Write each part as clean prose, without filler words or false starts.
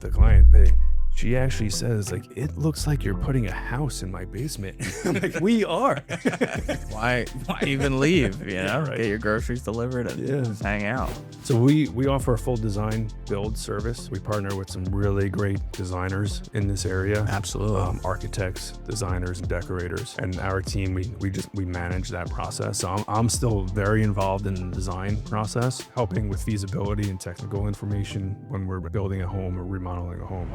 The client, she actually says, like, it looks like you're putting a house in my basement. I'm like, we are. Why even leave, Yeah, right. Get your groceries delivered and just hang out. So we offer a full design build service. We partner with some really great designers in this area. Absolutely. Architects, designers, and decorators. And our team, we manage that process. So I'm still very involved in the design process, helping with feasibility and technical information when we're building a home or remodeling a home.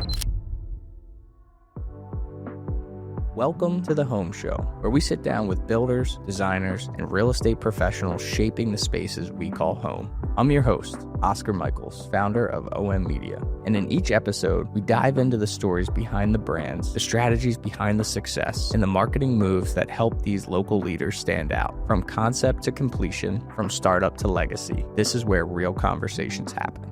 Welcome to The Home Show, where we sit down with builders, designers, and real estate professionals shaping the spaces we call home. I'm your host, Oscar Michaels, founder of OM Media. And in each episode, we dive into the stories behind the brands, the strategies behind the success, and the marketing moves that help these local leaders stand out. From concept to completion, from startup to legacy, this is where real conversations happen.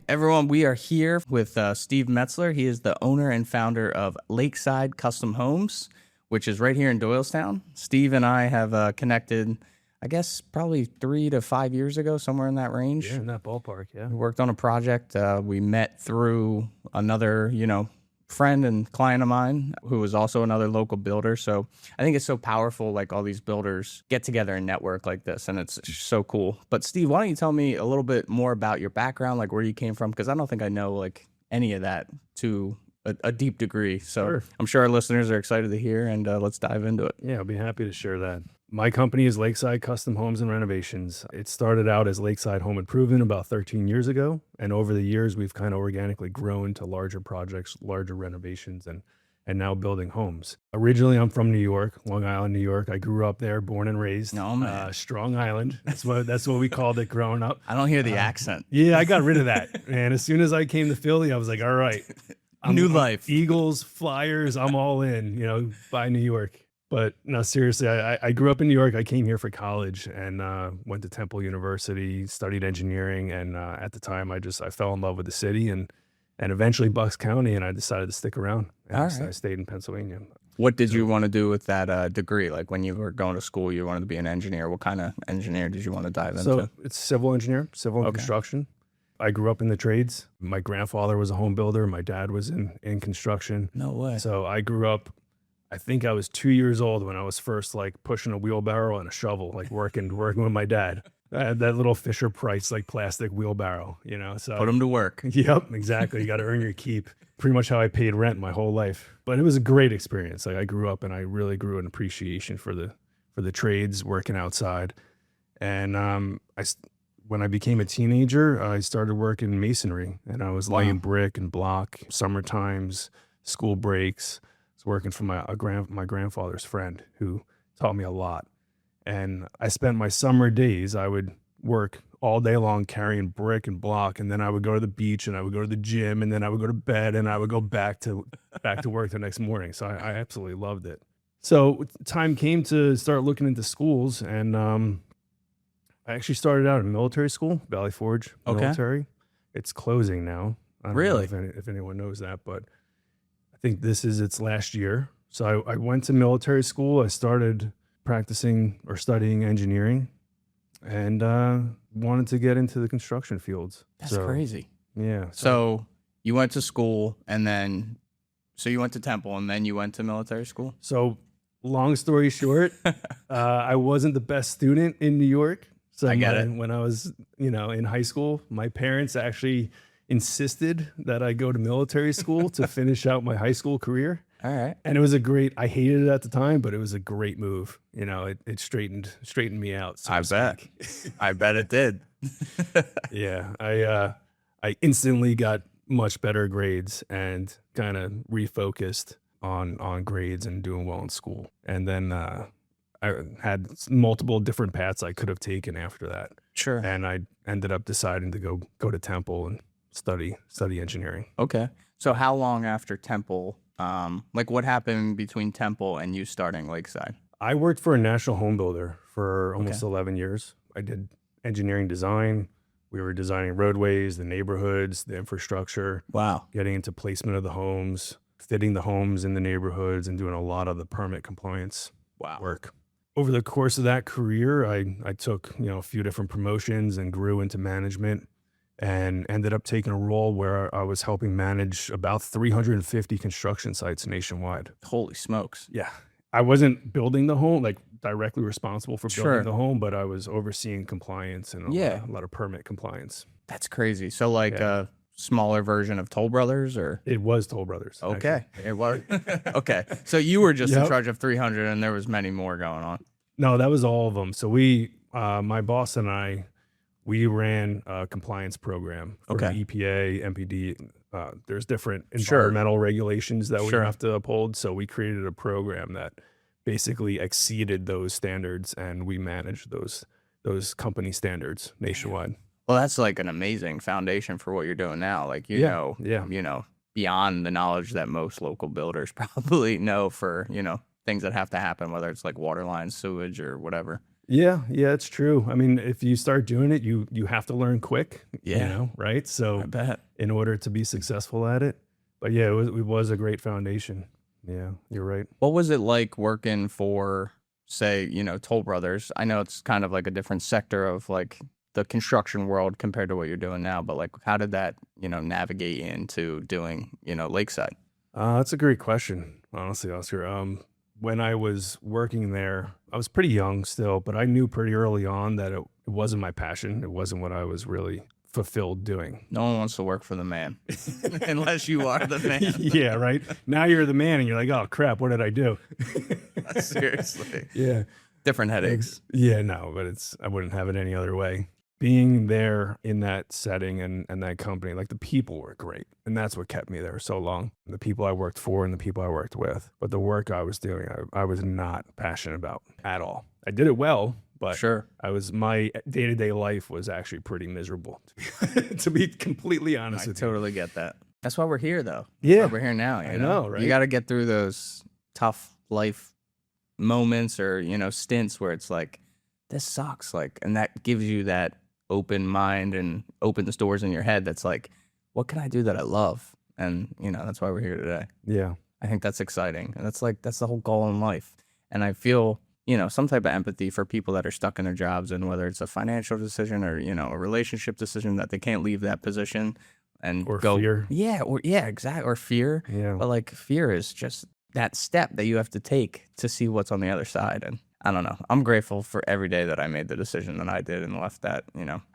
Everyone, we are here with Steve Metzler. He is the owner and founder of Lakeside Custom Homes, which is right here in Doylestown. Steve and I have connected, I guess, probably 3 to 5 years ago, somewhere in that range. Yeah, in that ballpark, yeah. We worked on a project. We met through another, friend and client of mine who was also another local builder. So I think it's so powerful, like all these builders get together and network like this, and it's so cool. But Steve, why don't you tell me a little bit more about your background, like where you came from? Because I don't think I know like any of that to a deep degree. So Sure. I'm sure our listeners are excited to hear, and let's dive into it. Yeah, I'll be happy to share that. My company is Lakeside Custom Homes and Renovations. It started out as Lakeside Home Improvement about 13 years ago. And over the years, we've kind of organically grown to larger projects, larger renovations, and now building homes. Originally, I'm from New York, Long Island, New York. I grew up there, born and raised. Oh, man. Strong Island. That's what we called it growing up. I don't hear the accent. Yeah, I got rid of that. And as soon as I came to Philly, I was like, all right. New life. Eagles, Flyers, I'm all in, by New York. But no, seriously, I grew up in New York. I came here for college and went to Temple University, studied engineering. And at the time, I fell in love with the city and eventually Bucks County, and I decided to stick around. And All right. I stayed in Pennsylvania. What did you want to do with that degree? Like when you were going to school, you wanted to be an engineer. What kind of engineer did you want to dive into? So it's civil engineer, civil and construction. I grew up in the trades. My grandfather was a home builder. My dad was in construction. No way. So I grew up, I think I was 2 years old when I was first like pushing a wheelbarrow and a shovel, like working with my dad. I had that little Fisher Price like plastic wheelbarrow, so Put him to work. Yep, exactly. You got to earn your keep. Pretty much how I paid rent my whole life. But it was a great experience. Like I grew up and I really grew an appreciation for the trades, working outside. And when I became a teenager, I started working masonry, and I was laying brick and block, summer times, school breaks. I was working for my grandfather's friend who taught me a lot. And I spent my summer days, I would work all day long carrying brick and block, and then I would go to the beach and I would go to the gym, and then I would go to bed and I would go back to work the next morning. So I absolutely loved it. So time came to start looking into schools, and I actually started out in military school, Valley Forge Military. It's closing now. I don't Really? know if anyone knows that, but I think this is its last year. So I went to military school. I started practicing or studying engineering, and wanted to get into the construction fields. That's crazy. Yeah. So you went to school, and then, so you went to Temple, and then you went to military school? So long story short, I wasn't the best student in New York. So I get it. When I was, in high school, my parents actually insisted that I go to military school to finish out my high school career. All right. And I hated it at the time, but it was a great move. It straightened me out. So I bet. I bet it did. Yeah. I instantly got much better grades and kind of refocused on grades and doing well in school. And then I had multiple different paths I could have taken after that. Sure. And I ended up deciding to go to Temple and study engineering. Okay. So how long after Temple, what happened between Temple and you starting Lakeside? I worked for a national home builder for almost 11 years. I did engineering design. We were designing roadways, the neighborhoods, the infrastructure. Wow. Getting into placement of the homes, fitting the homes in the neighborhoods, and doing a lot of the permit compliance work. Over the course of that career, I took a few different promotions and grew into management. and ended up taking a role where I was helping manage about 350 construction sites nationwide. Holy smokes. Yeah. I wasn't building the home, like directly responsible for building Sure. the home, but I was overseeing compliance and Yeah. a lot of permit compliance. That's crazy. So like Yeah. a smaller version of Toll Brothers, or? It was Toll Brothers. Okay. It was. Okay. So you were just in Yep. charge of 300 and there was many more going on. No, that was all of them. So my boss and I, we ran a compliance program for Okay. EPA, MPD. There's different Sure. environmental regulations that we Sure. have to uphold. So we created a program that basically exceeded those standards, and we managed those company standards nationwide. Well, that's like an amazing foundation for what you're doing now. Like, Yeah. beyond the knowledge that most local builders probably know for, things that have to happen, whether it's like water lines, sewage, or whatever. Yeah, it's true. I mean, if you start doing it, you have to learn quick. Yeah. Right? So I bet. in order to be successful at it. But yeah, it was a great foundation. Yeah, you're right. What was it like working for, say, Toll Brothers? I know it's kind of like a different sector of like the construction world compared to what you're doing now, but like how did that, navigate into doing, Lakeside? That's a great question, honestly, Oscar. When I was working there, I was pretty young still, but I knew pretty early on that it wasn't my passion. It wasn't what I was really fulfilled doing. No one wants to work for the man unless you are the man. Yeah, right? Now you're the man and you're like, oh, crap, what did I do? Seriously. Yeah. Different headaches. Yeah, no, but I wouldn't have it any other way. Being there in that setting and that company, like the people were great. And that's what kept me there so long. The people I worked for and the people I worked with. But the work I was doing, I was not passionate about at all. I did it well, but Sure. my day-to-day life was actually pretty miserable, to be completely honest I with you. totally get that. That's why we're here, though. Yeah. That's why we're here now. I know, right? You got to get through those tough life moments or, stints where it's like, this sucks. Like, and that gives you that open mind and opens doors in your head that's like, what can I do that I love? And, that's why we're here today. Yeah. I think that's exciting. And that's the whole goal in life. And I feel, some type of empathy for people that are stuck in their jobs, and whether it's a financial decision or, a relationship decision that they can't leave that position and Or go. fear. Yeah, exactly. Or fear. Yeah. But like fear is just that step that you have to take to see what's on the other side. And I don't know. I'm grateful for every day that I made the decision that I did and left that,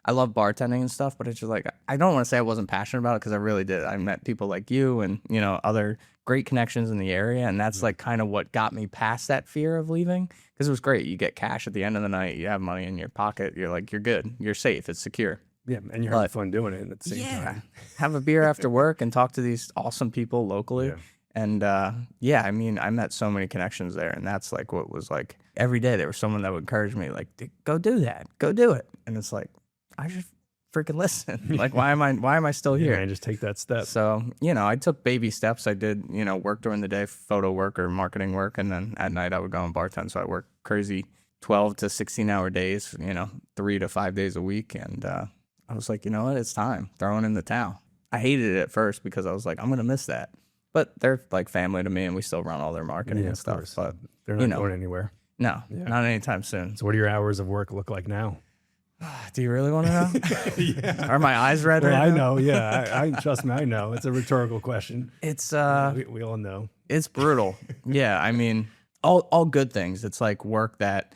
I love bartending and stuff, but it's just like, I don't want to say I wasn't passionate about it because I really did. I met people like you and, other great connections in the area. And that's like kind of what got me past that fear of leaving, because it was great. You get cash at the end of the night. You have money in your pocket. You're like, you're good. You're safe. It's secure. Yeah, and you're having fun doing it at the same time. Have a beer after work and talk to these awesome people locally. Yeah. And I mean, I met so many connections there, and that's like what was like every day there was someone that would encourage me, like, go do that, go do it. And it's like, I should freaking listen. Like, why am I still here? Yeah, and just take that step. So, I took baby steps. I did, work during the day, photo work or marketing work, and then at night I would go and bartend. So I worked crazy 12 to 16-hour days, 3 to 5 days a week. And I was like, you know what, it's time, throwing in the towel. I hated it at first because I was like, I'm going to miss that. But they're like family to me, and we still run all their marketing and stuff. Course. But They're not going anywhere. no, not anytime soon. So what do your hours of work look like now? Do you really want to know? Yeah. Are my eyes red Well, right I now? know. Yeah, I trust me. I know. It's a rhetorical question. It's We all know. it's brutal. Yeah, I mean, all good things. It's like work that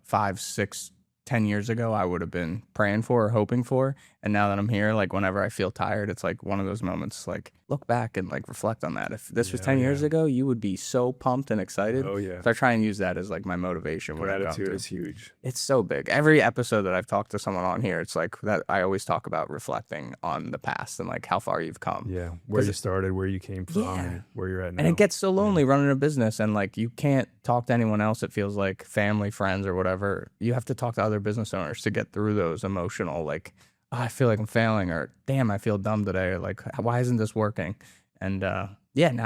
5, 6, 10 years ago I would have been praying for or hoping for, and now that I'm here, like whenever I feel tired, it's like one of those moments. Like look back and like reflect on that. If this was 10 years ago, you would be so pumped and excited. Oh yeah. So I try and use that as like my motivation. when I'm going Gratitude through. is huge. It's so big. Every episode that I've talked to someone on here, it's like that. I always talk about reflecting on the past and like how far you've come. Yeah, where you started, where you came from, Yeah. and where you're at now. And it gets so lonely running a business, and like you can't talk to anyone else. It feels like family, friends, or whatever. You have to talk to other business owners to get through those emotional, like, oh, I feel like I'm failing, or damn, I feel dumb today, or like, why isn't this working? And now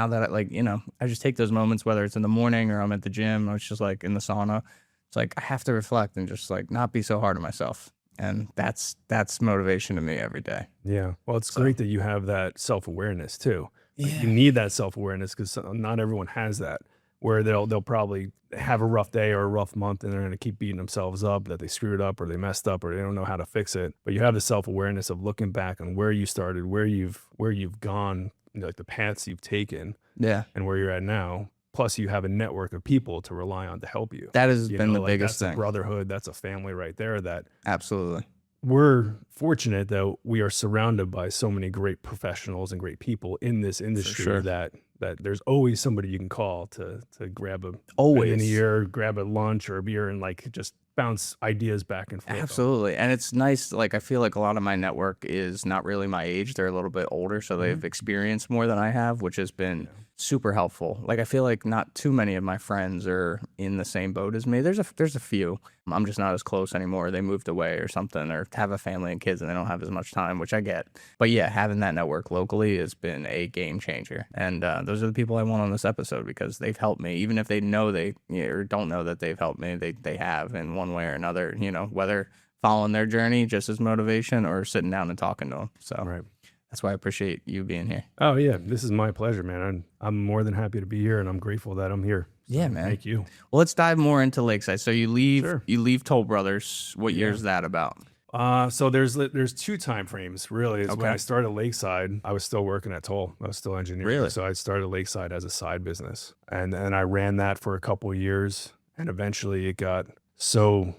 that I just take those moments, whether it's in the morning or I'm at the gym, or it's just like in the sauna. It's like I have to reflect and just like not be so hard on myself. And that's motivation to me every day. Yeah. Well, it's great that you have that self-awareness too. Like, Yeah. you need that self-awareness because not everyone has that. where they'll probably have a rough day or a rough month, and they're going to keep beating themselves up that they screwed up or they messed up or they don't know how to fix it. But you have the self-awareness of looking back on where you started, where you've gone, like the paths you've taken, and where you're at now. Plus, you have a network of people to rely on to help you. That has been the biggest that's thing. A brotherhood, that's a family right there. That absolutely. We're fortunate that we are surrounded by so many great professionals and great people in this industry that there's always somebody you can call to grab an ear, grab a lunch or a beer, and like just bounce ideas back and forth. Absolutely. And it's nice. Like, I feel like a lot of my network is not really my age. They're a little bit older, so they've experienced more than I have, which has been super helpful. Like, I feel like not too many of my friends are in the same boat as me. There's a few. I'm just not as close anymore. They moved away or something, or have a family and kids and they don't have as much time, which I get. But yeah, having that network locally has been a game changer. And those are the people I want on this episode because they've helped me. Even if they know or don't know that they've helped me, they have in one way or another, whether following their journey just as motivation or sitting down and talking to them. So that's why I appreciate you being here. Oh yeah, this is my pleasure, man. I'm more than happy to be here, and I'm grateful that I'm here. So yeah, man. Thank you. Well, let's dive more into Lakeside. So you leave Toll Brothers. What year is that about? So there's two time frames really. It's when I started Lakeside, I was still working at Toll. I was still engineering. Really? So I started Lakeside as a side business, and I ran that for a couple of years, and eventually it got so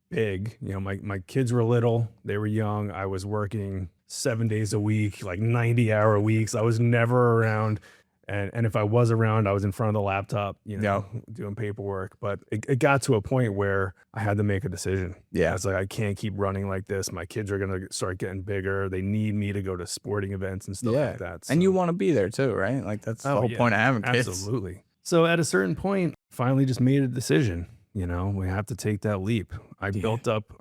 big. My kids were little, they were young. I was working 7 days a week, like 90-hour weeks. I was never around. And if I was around, I was in front of the laptop, doing paperwork. But it got to a point where I had to make a decision. Yeah. I was like, I can't keep running like this. My kids are going to start getting bigger. They need me to go to sporting events and stuff like that. So. And you want to be there too, right? Like that's the whole point of having kids. Absolutely. So at a certain point, finally just made a decision. We have to take that leap. I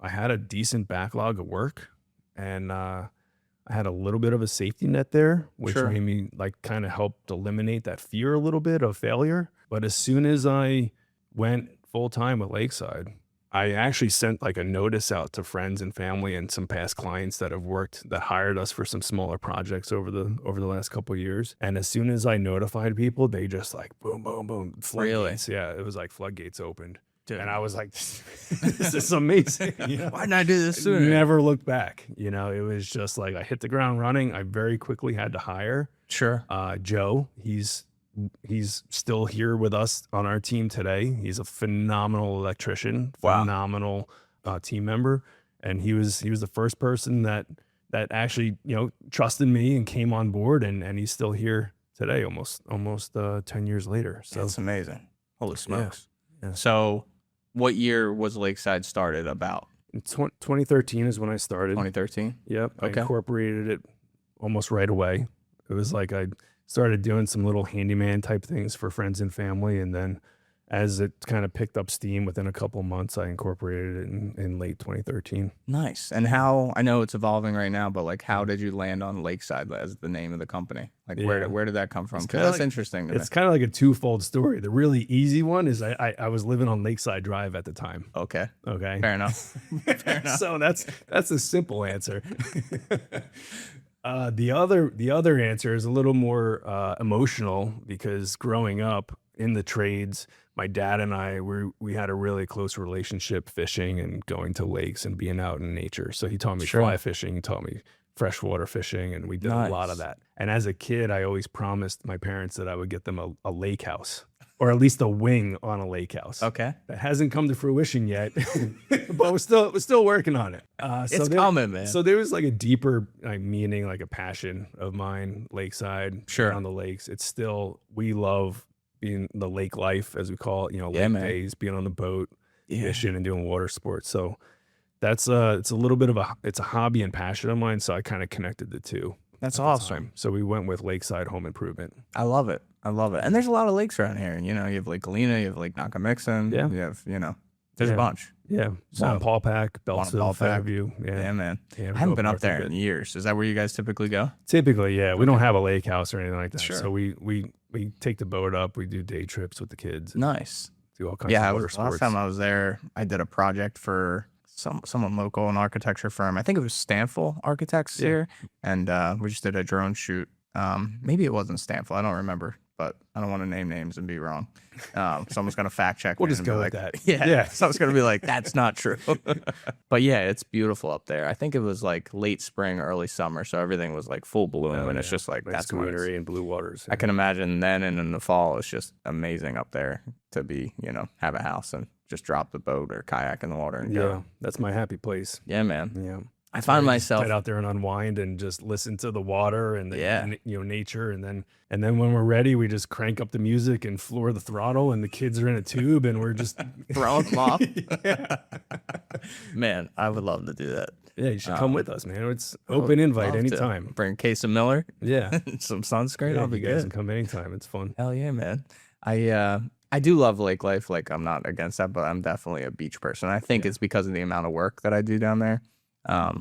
had a decent backlog of work, and I had a little bit of a safety net there, which made me kind of helped eliminate that fear a little bit of failure. But as soon as I went full time with Lakeside, I actually sent a notice out to friends and family and some past clients that hired us for some smaller projects over the last couple of years. And as soon as I notified people, they just boom, boom, boom, floodgates. Really? Yeah, it was like floodgates opened. Dude. And I was like, this is amazing. Why didn't I do this sooner? Never looked back. It was just I hit the ground running. I very quickly had to hire Joe. He's still here with us on our team today. He's a phenomenal electrician, phenomenal team member. And he was the first person that actually, trusted me and came on board, and he's still here today, almost 10 years later. So that's amazing. Holy smokes. Yeah. So what year was Lakeside started about? 2013 is when I started. 2013? Yep. Okay. I incorporated it almost right away. It was I started doing some little handyman type things for friends and family. And then as it kind of picked up steam within a couple of months, I incorporated it in late 2013. Nice. And how, I know it's evolving right now, but how did you land on Lakeside as the name of the company? Where did that come from? Because that's interesting to me. It's kind of like a twofold story. The really easy one is I was living on Lakeside Drive at the time. Okay. Fair enough. So that's a simple answer. The other answer is a little more emotional, because growing up in the trades, my dad and I we had a really close relationship, fishing and going to lakes and being out in nature. So he taught me fly fishing, he taught me freshwater fishing, and we did a lot of that. And as a kid, I always promised my parents that I would get them a lake house, or at least a wing on a lake house. Okay. That hasn't come to fruition yet, but we're still working on it. It's coming, man. So there was a deeper meaning, a passion of mine, Lakeside, on the lakes. It's still, we love being the lake life, as we call it, lake days, being on the boat, fishing and doing water sports. So that's it's a little bit of it's a hobby and passion of mine. So I kind of connected the two. That's awesome. So we went with Lakeside Home Improvement. I love it. And there's a lot of lakes around here. You have Lake Galena, you have Lake Nakamixon. Yeah. You have, there's a bunch. Yeah. Paulpack, Beltsville, Fairview. Yeah, man. Yeah, I haven't been up there in years. Is that where you guys typically go? Typically, yeah. We don't have a lake house or anything like that. Sure. So we take the boat up. We do day trips with the kids. Nice. Do all kinds of water sports. Last time I was there, I did a project for someone local, an architecture firm. I think it was Stanful Architects here. And we just did a drone shoot. Maybe it wasn't Stanful. I don't remember. but I don't want to name names and be wrong. Someone's going to fact check. We'll me just and go be with like, that. Yeah. Someone's going to be like, that's not true. But yeah, it's beautiful up there. I think it was like late spring, early summer. So everything was like full bloom. And it's just like, Nice that's when greenery and blue waters. I can imagine then and in the fall, it's just amazing up there to be, have a house and just drop the boat or kayak in the water and go. That's my happy place. Yeah, man. Yeah. I find Just myself get out there and unwind and just listen to the water and the, Yeah. nature, and then when we're ready, we just crank up the music and floor the throttle, and the kids are in a tube, and we're just throwing them off. Yeah. Man, I would love to do that. Yeah, you should come with us, man. It's open invite Love to. anytime. Bring a case of Miller, Yeah, some sunscreen. yeah, I'll be you guys good. can come anytime. It's fun. Hell yeah, man. I do love lake life. Like, I'm not against that, but I'm definitely a beach person. I think it's because of the amount of work that I do down there.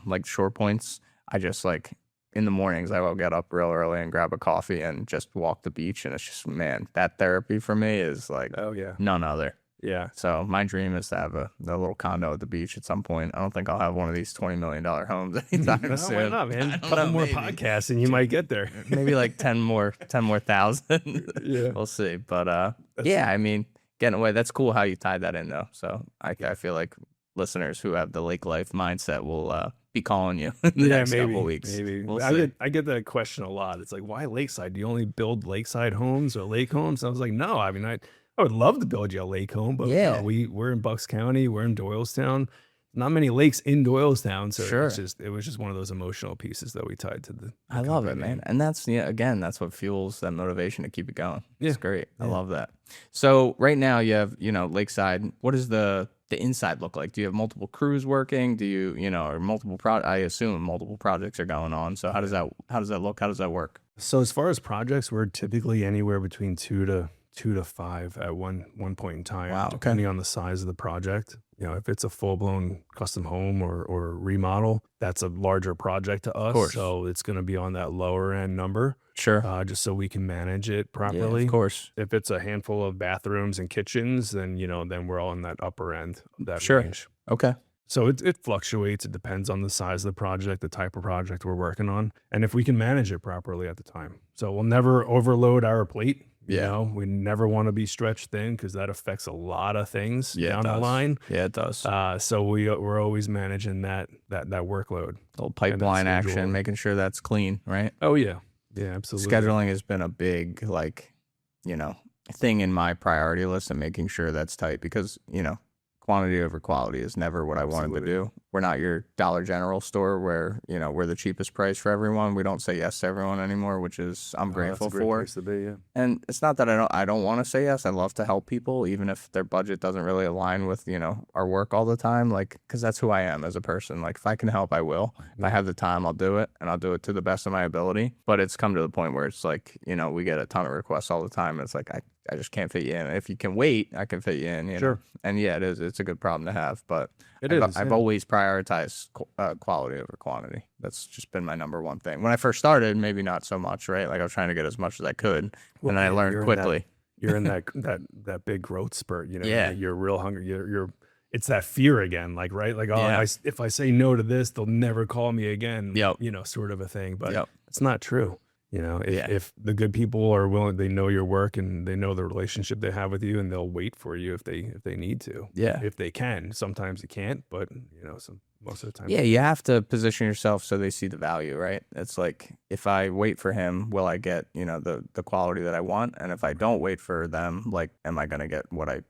Like shore points, I just like in the mornings I will get up real early and grab a coffee and just walk the beach, and it's just, man, that therapy for me is like Oh yeah, none other. yeah. So my dream is to have a little condo at the beach at some point. I don't think I'll have one of these $20 million homes anytime No, soon. why not, man? I A don't couple know, more maybe. podcasts, and you might get there. Maybe like 10 more thousand. Yeah. We'll see. But yeah, I mean, getting away, that's cool how you tied that in though. So I feel like listeners who have the lake life mindset will be calling you in the next couple weeks. Maybe We'll see. I get that question a lot. It's like, why Lakeside? Do you only build lakeside homes or lake homes? And I was like, no. I mean, I would love to build you a lake home, but Yeah. we're in Bucks County. We're in Doylestown. Not many lakes in Doylestown, so Sure. it was just one of those emotional pieces that we tied to the I love it, company man. name. And that's, again, that's what fuels that motivation to keep it going. Yeah. It's great. I Yeah. love that. So right now you have, Lakeside. What does the inside look like? Do you have multiple crews working? Do you, or multiple I assume multiple projects are going on. So how does that look? How does that work? So as far as projects, we're typically anywhere between two to five at one point in time, Wow, okay. depending on the size of the project. If it's a full-blown custom home or remodel, that's a larger project to us. course. So it's going to be on that lower end number, Sure. just so we can manage it Yeah, properly. of course. If it's a handful of bathrooms and kitchens, then then we're all in that upper end of that Sure. range. Okay. So it fluctuates. It depends on the size of the project, the type of project we're working on, and if we can manage it properly at the time. So we'll never overload our plate. Yeah. We never want to be stretched thin because that affects a lot of things Yeah, it down the does. line. Yeah, it does. So we're always managing that workload. Little pipeline schedule. action, making sure that's clean, right? Oh yeah, yeah, absolutely. Scheduling has been a big, thing in my priority list and making sure that's tight because, quantity over quality is never what I wanted to Absolutely. do. We're not your Dollar General store where, we're the cheapest price for everyone. We don't say yes to everyone anymore, which is I'm Oh, grateful that's a great for. place to be, yeah. And it's not that I don't want to say yes. I love to help people, even if their budget doesn't really align with, our work all the time. Like, because that's who I am as a person. Like, if I can help, I will. If I have the time, I'll do it, and I'll do it to the best of my ability. But it's come to the point where it's like, we get a ton of requests all the time. And it's like, I just can't fit you in. If you can wait, I can fit you in. You Sure. know? And yeah, it is. It's a good problem to have. But I've I've always prioritized quality over quantity. That's just been my number one thing. When I first started, maybe not so much, right? Like I was trying to get as much as I could, and then I learned quickly. You're in that big growth spurt, Yeah. You're real hungry. You're it's that fear again, like, right? Like, oh, Yeah. if I say no to this, they'll never call me again. Yep. Sort of a thing. But Yep. it's not true. If the good people are willing, they know your work and they know the relationship they have with you, and they'll wait for you if they need to. Yeah. If they can. Sometimes you can't, but most of the time. Yeah, you have to position yourself so they see the value, right? It's like, if I wait for him, will I get, the quality that I want? And if I don't wait for them, like, am I going to get what I,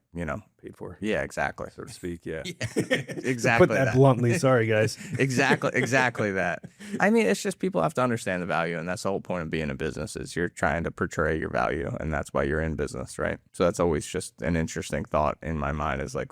paid for, yeah, exactly. so to speak. Yeah. Exactly. Put that that. bluntly. Sorry, guys. Exactly that. I mean, it's just people have to understand the value, and that's the whole point of being a business is you're trying to portray your value, and that's why you're in business, right? So that's always just an interesting thought in my mind is like,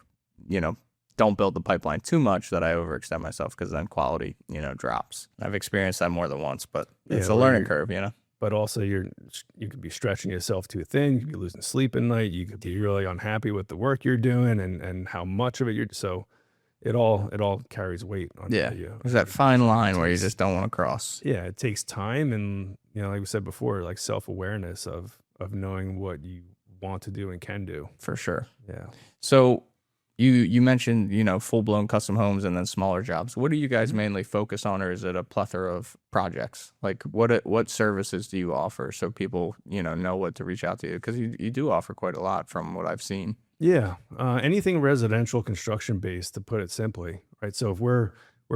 don't build the pipeline too much that I overextend myself because then quality, drops. I've experienced that more than once, but it's Yeah, a or learning you're- curve, But also you could be stretching yourself too thin. You could be losing sleep at night. You could be really unhappy with the work you're doing and how much of it so it all carries weight on Yeah. you. There's that fine line where you just don't want to cross. Yeah, it takes time and like we said before, like self-awareness of knowing what you want to do and can do. For sure. Yeah. So You mentioned, full-blown custom homes and then smaller jobs. What do you guys mainly focus on, or is it a plethora of projects? Like what services do you offer so people, know what to reach out to you? Because you do offer quite a lot from what I've seen. Yeah, anything residential construction based, to put it simply, right? So if we're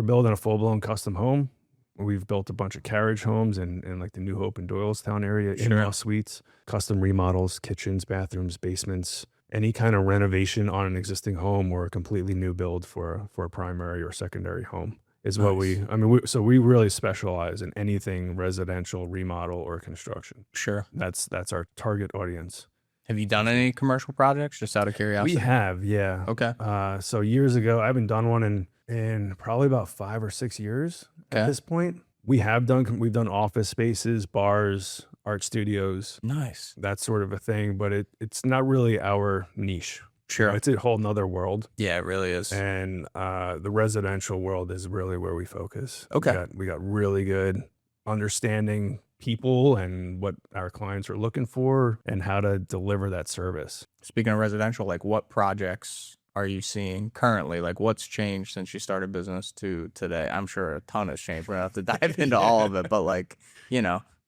building a full blown custom home, we've built a bunch of carriage homes in like the New Hope and Doylestown area, in-law suites, custom remodels, kitchens, bathrooms, basements, any kind of renovation on an existing home or a completely new build for a primary or secondary home is what so we really specialize in anything residential, remodel, or construction. Sure. That's our target audience. Have you done any commercial projects, just out of curiosity? We have, yeah. Okay. So years ago, I haven't done one in probably about 5 or 6 years at this point. We've done office spaces, bars, art studios. Nice. That sort of a thing, but it's not really our niche. Sure. It's a whole nother world. Yeah, it really is. And the residential world is really where we focus. Okay. We got really good understanding people and what our clients are looking for and how to deliver that service. Speaking of residential, like what projects are you seeing currently? Like what's changed since you started business to today? I'm sure a ton has changed. We don't have to dive into all of it, but like,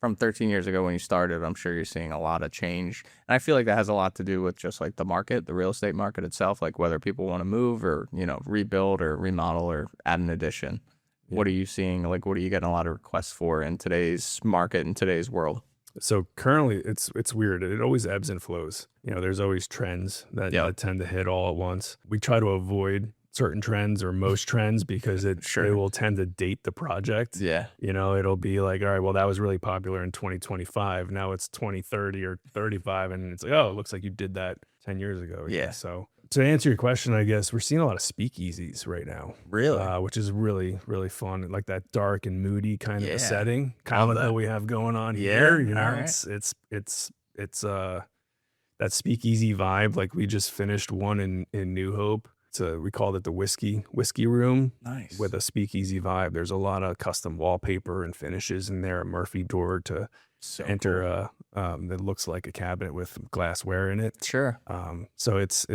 from 13 years ago when you started, I'm sure you're seeing a lot of change. And I feel like that has a lot to do with just like the market, the real estate market itself, like whether people want to move or, rebuild or remodel or add an addition. Yeah. What are you seeing? Like, what are you getting a lot of requests for in today's market, in today's world? So currently it's weird. It always ebbs and flows. There's always trends that tend to hit all at once. We try to avoid certain trends or most trends because it will tend to date the project. Yeah. It'll be like, all right, well, that was really popular in 2025. Now it's 2030 or 35. And it's like, oh, it looks like you did that 10 years ago. Yeah. So to answer your question, I guess we're seeing a lot of speakeasies right now. Really? Which is really, really fun. Like that dark and moody kind of a setting, kind of that we have going on here. Right. It's that speakeasy vibe. Like we just finished one in New Hope. We called it the whiskey room. Nice. With a speakeasy vibe. There's a lot of custom wallpaper and finishes in there. A Murphy door to enter that looks like a cabinet with glassware in it. Sure. So it's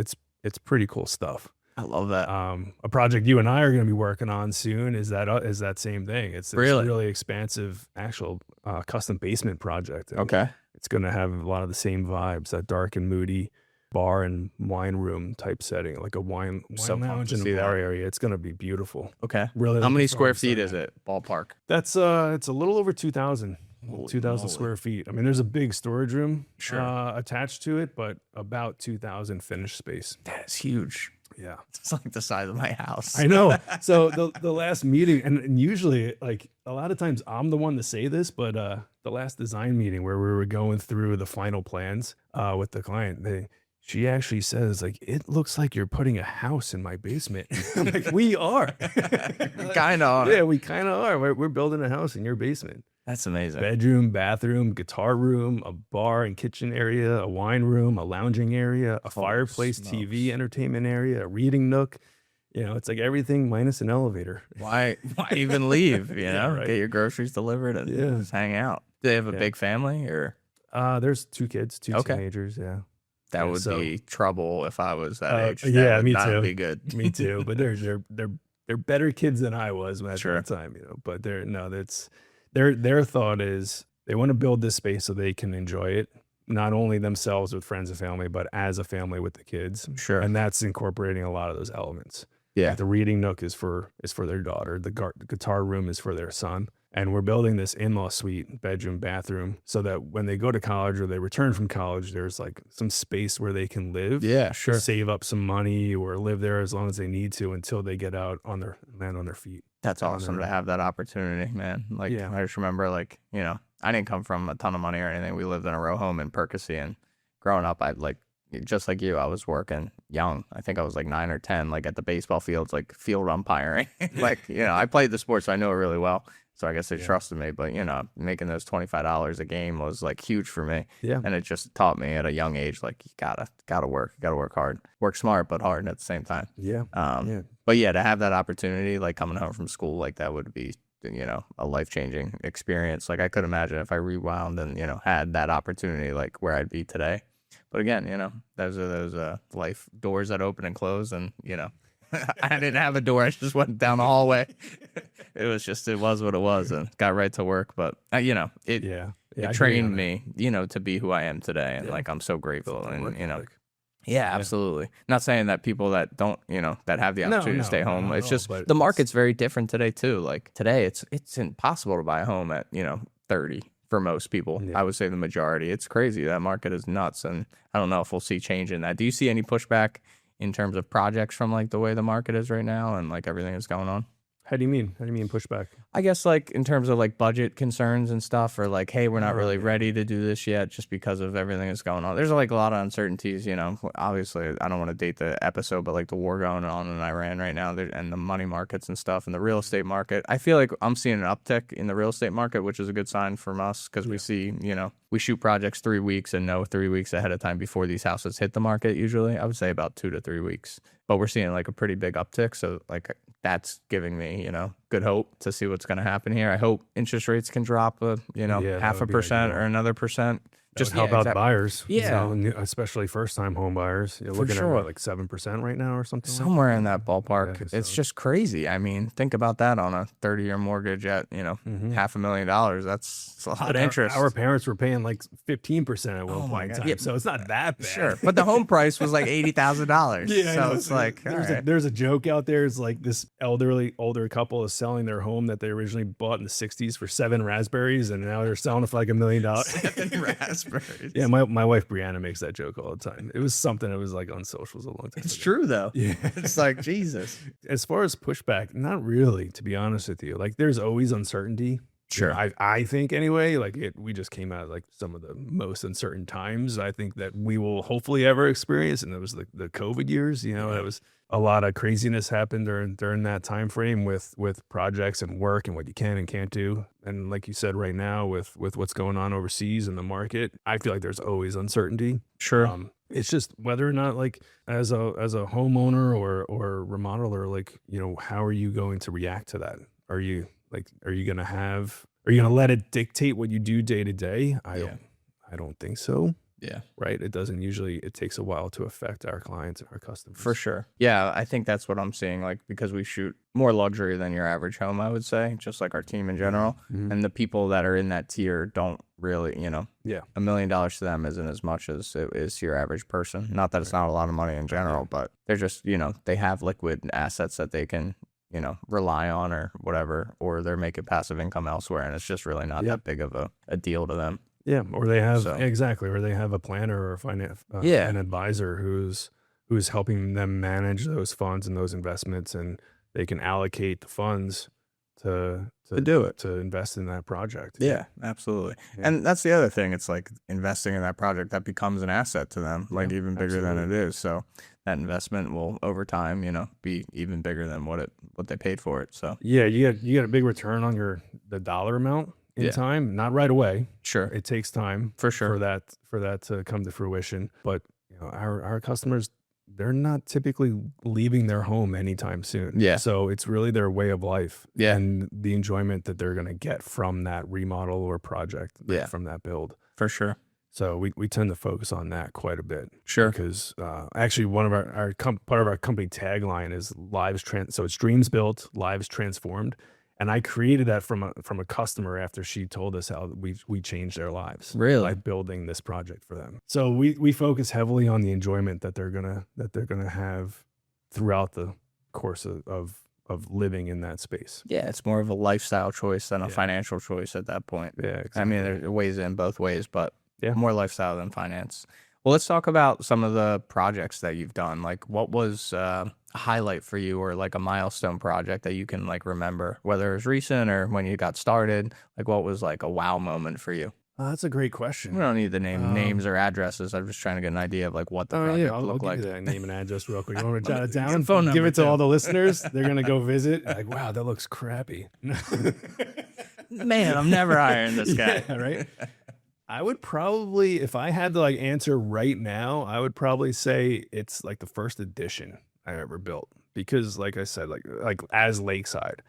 pretty cool stuff. I love that. A project you and I are going to be working on soon is that same thing. It's really expansive actual custom basement project. And it's going to have a lot of the same vibes, that dark and moody bar and wine room type setting, like a wine lounge in a bar area. It's going to be beautiful. Okay. Really. How many square feet is it? Ballpark. That's it's a little over 2,000 square feet. I mean, there's a big storage room attached to it, but about 2,000 finished space. That's huge. Yeah. It's like the size of my house. I know. So the last meeting, and usually like a lot of times I'm the one to say this, but the last design meeting where we were going through the final plans with the client, she actually says, like, it looks like you're putting a house in my basement. I'm like, we are. Kind of. Yeah, we kind of are. We're building a house in your basement. That's amazing. Bedroom, bathroom, guitar room, a bar and kitchen area, a wine room, a lounging area, a fireplace, TV entertainment area, a reading nook. It's like everything minus an elevator. Why even leave? Get your groceries delivered and just hang out. Do they have a big family or? There's 2 kids, 2 teenagers. Yeah. That would be trouble if I was that age. That me too. Be good. Me too. But they're better kids than I was at that time. But their thought is they want to build this space so they can enjoy it, not only themselves with friends and family, but as a family with the kids. Sure. And that's incorporating a lot of those elements. Yeah. Like the reading nook is for their daughter. The guitar room is for their son. And we're building this in-law suite, bedroom, bathroom, so that when they go to college or they return from college, there's like some space where they can live. Yeah, sure. Save up some money or live there as long as they need to until they get out land on their feet. That's awesome to have that opportunity, man. Like, I just remember, like, I didn't come from a ton of money or anything. We lived in a row home in Percy, and growing up, just like you, I was working young. I think I was like 9 or 10, like at the baseball fields, like field umpiring. I played the sport, so I know it really well. So I guess they trusted me, but making those $25 a game was like huge for me. Yeah. And it just taught me at a young age, like you gotta work hard, work smart, but hard at the same time. Yeah. But to have that opportunity, like coming home from school, like that would be, a life-changing experience. Like I could imagine if I rewound and, had that opportunity, like where I'd be today. But again, those are those life doors that open and close, and I didn't have a door. I just went down the hallway. It was what it was, and got right to work. But it trained me, to be who I am today, and like I'm so grateful, and Yeah, absolutely. Not saying that people that don't, that have the opportunity to stay home. It's just the market's very different today too. Like today, it's impossible to buy a home at 30 for most people. I would say the majority. It's crazy. That market is nuts, and I don't know if we'll see change in that. Do you see any pushback in terms of projects from like the way the market is right now and like everything that's going on? How do you mean pushback? I guess like in terms of like budget concerns and stuff, or like, hey, we're not really ready to do this yet just because of everything that's going on. There's like a lot of uncertainties, obviously I don't want to date the episode, but like the war going on in Iran right now and the money markets and stuff and the real estate market. I feel like I'm seeing an uptick in the real estate market, which is a good sign from us because we see, we shoot projects 3 weeks and know 3 weeks ahead of time before these houses hit the market. Usually I would say about 2 to 3 weeks, but we're seeing like a pretty big uptick. So like that's giving me, good hope to see what's going to happen here. I hope interest rates can drop, 0.5% or another percent. Just help out buyers. Yeah. Especially first-time home buyers. You're looking at like 7% right now or something. Somewhere in that ballpark. It's just crazy. I mean, think about that on a 30-year mortgage at, $500,000. That's a lot of interest. Our parents were paying like 15% at one point in time. Yeah. So it's not that bad. Sure. But the home price was like $80,000. Yeah. So it's like, there's a joke out there. It's like this older couple is selling their home that they originally bought in the 60s for 7 raspberries, and now they're selling it for like $1 million. 7 raspberries. Yeah, my wife Brianna makes that joke all the time. It was something that was like on socials a long time It's ago. true though. Yeah. It's like, Jesus. As far as pushback, not really, to be honest with you. Like there's always uncertainty. Sure. I think anyway, like we just came out of like some of the most uncertain times I think that we will hopefully ever experience. And it was the COVID years, that was a lot of craziness happened during that time frame with projects and work and what you can and can't do. And like you said, right now with what's going on overseas in the market, I feel like there's always uncertainty. Sure. It's just whether or not like as a homeowner or remodeler, like, how are you going to react to that? Are you going to let it dictate what you do day to day? I don't think so. Yeah. Right. It takes a while to affect our clients and our customers. For sure. Yeah. I think that's what I'm seeing. Like, because we shoot more luxury than your average home, I would say, just like our team in general. Mm-hmm. And the people that are in that tier don't really, $1 million to them isn't as much as it is to your average person. Not that it's not a lot of money in general, but they're just, they have liquid assets that they can, rely on or whatever, or they're making passive income elsewhere. And it's just really not that big of a deal to them. Yeah, or they have or they have a planner or an advisor who's helping them manage those funds and those investments, and they can allocate the funds to do it, to invest in that project. Yeah, absolutely. Yeah. And that's the other thing. It's like investing in that project that becomes an asset to them, like even bigger than it is. So that investment will over time, be even bigger than what they paid for it. So yeah, you get a big return on the dollar amount. In time, not right away. Sure, it takes time for sure for that to come to fruition. But our customers, they're not typically leaving their home anytime soon. Yeah, so it's really their way of life. Yeah, and the enjoyment that they're going to get from that remodel or project. From that build. For sure. So we tend to focus on that quite a bit. Sure, because actually one of our part of our company tagline is so it's dreams built, lives transformed. And I created that from a customer after she told us how we changed their lives by building this project for them. So we focus heavily on the enjoyment that they're gonna have throughout the course of living in that space. Yeah, it's more of a lifestyle choice than a financial choice at that point. Yeah, exactly. I mean, there's ways in both ways, but more lifestyle than finance. Well, let's talk about some of the projects that you've done. Like, what was a highlight for you, or like a milestone project that you can like remember, whether it was recent or when you got started? Like, what was like a wow moment for you? That's a great question. We don't need the names or addresses. I'm just trying to get an idea of like what the project looked like. I'll give you that name and address real quick. You want me to jot it down? Phone number. Give it to all the listeners. They're gonna go visit. Like, wow, that looks crappy. Man, I'm never hiring this guy. Yeah, right. I would probably, if I had to like answer right now, I would probably say it's like the first edition I ever built, because like I said, like as Lakeside,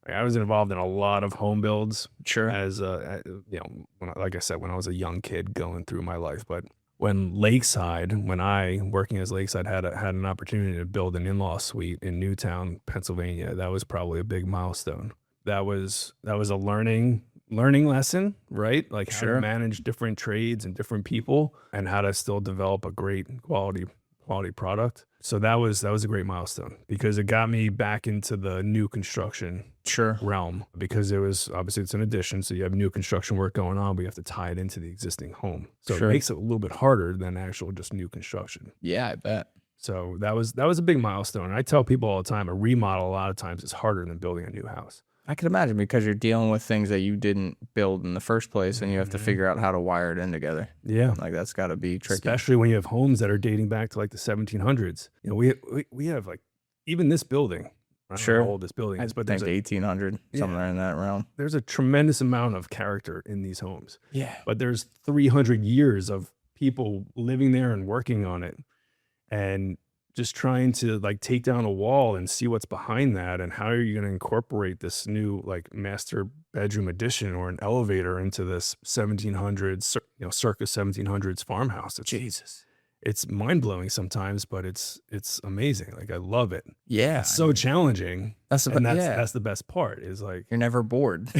I was involved in a lot of home builds. Sure. As like I said, when I was a young kid going through my life, but when Lakeside, when I, working as Lakeside, had an opportunity to build an in-law suite in Newtown, Pennsylvania, that was probably a big milestone. That was a learning lesson, right? Like how to Sure. manage different trades and different people and how to still develop a great quality product. So that was a great milestone because it got me back into the new construction Sure. realm, because it was obviously, it's an addition, so you have new construction work going on, but you have to tie it into the existing home. So Sure. it makes it a little bit harder than actual just new construction. Yeah, I bet. So that was a big milestone. I tell people all the time, a remodel a lot of times is harder than building a new house. I can imagine, because you're dealing with things that you didn't build in the first place, and you have to figure out how to wire it in together. Yeah. Like, that's got to be tricky. Especially when you have homes that are dating back to like the 1700s. You know, we have like, even this building, I don't know how old this building is, but I think 1800, somewhere in that realm. There's a tremendous amount of character in these homes. Yeah. But there's 300 years of people living there and working on it, and just trying to like take down a wall and see what's behind that, and how are you going to incorporate this new like master bedroom addition or an elevator into this 1700s, circa 1700s farmhouse. It's mind-blowing sometimes, but it's amazing. Like, I love it. Yeah. It's so challenging. That's the best part, is like, you're never bored.